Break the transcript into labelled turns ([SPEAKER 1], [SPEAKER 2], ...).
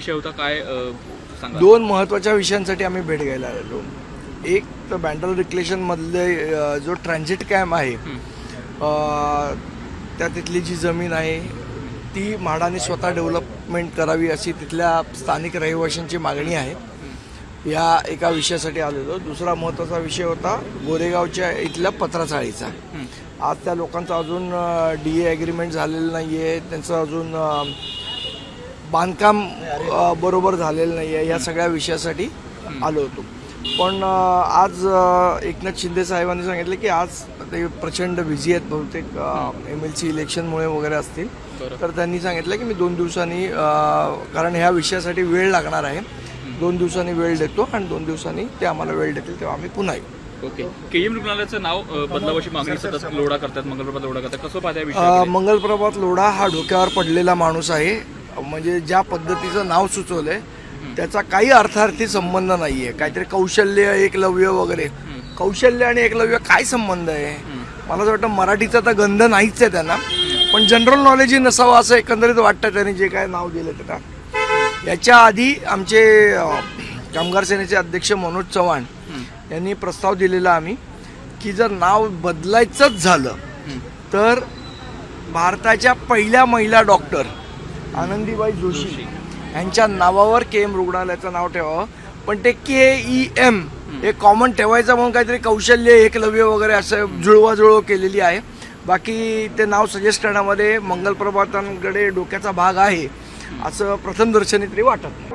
[SPEAKER 1] विषय होता, काय सांगा?
[SPEAKER 2] दोन महत्त्वाच्या विषयांसाठी आम्ही भेट घ्यायला आलेलो. एक तर बँडल रिक्लेशनमधले जो ट्रान्झिट कॅम्प आहे, त्या तिथली जी जमीन आहे ती म्हाडाने स्वतः डेव्हलपमेंट करावी अशी तिथल्या स्थानिक रहिवाशांची मागणी आहे. या एका विषयासाठी आलेलो. दुसरा महत्त्वाचा विषय होता गोरेगावच्या इथल्या पत्राचाळीचा. आज त्या लोकांचं अजून DA ॲग्रीमेंट झालेलं नाही आहे, त्यांचं अजून बांधकाम बरोबर झालेलं नाही आहे. या सगळ्या विषयासाठी आलो होतो. पण आज एकनाथ शिंदे साहेबांनी सांगितलं की आज ते प्रचंड बिझी आहेत, बहुतेक MLC इलेक्शनमुळे वगैरे असतील, तर त्यांनी सांगितलं की मी 2 दिवसांनी, कारण ह्या विषयासाठी वेळ लागणार आहे, 2 दिवसांनी वेळ देतो आणि 2 दिवसांनी ते आम्हाला वेळ देतील तेव्हा आम्ही पुन्हा येऊ.
[SPEAKER 1] ओके. KM रुग्णालयाचं नाव बदलावाची मागणी सतत लोढा करतात, मंगलप्रभात लोढा करतात, कसं पाहता या विषयाकडे?
[SPEAKER 2] मंगलप्रभात लोढा हा डोक्यावर पडलेला माणूस आहे. म्हणजे ज्या पद्धतीचं नाव सुचवलंय त्याचा काही अर्थार्थी संबंध नाही आहे. काहीतरी कौशल्य, एकलव्य वगैरे. कौशल्य आणि एकलव्य काय संबंध आहे? मला असं वाटतं मराठीचा तर गंध नाहीच आहे त्यांना, पण जनरल नॉलेजही नसावं असं एकंदरीत वाटतं त्यांनी जे काय नाव दिलं त्याला. याच्या आधी आमचे कामगार सेनेचे अध्यक्ष मनोज चव्हाण यांनी प्रस्ताव दिलेला आम्ही की जर नाव बदलायचंच झालं तर भारताच्या पहिल्या महिला डॉक्टर आनंदीबाई जोशी यांच्या नावावर KM रुग्णालयाचं नाव ठेवावं. पण ते KEM हे कॉमन ठेवायचं म्हणून काहीतरी कौशल्य, एकलव्य वगैरे असं जुळवाजुळव केलेली आहे. बाकी ते नाव सजेस्ट करण्यामध्ये मंगलप्रभातांकडे डोक्याचा भाग आहे असं प्रथम दर्शनी तरी वाटत नाही.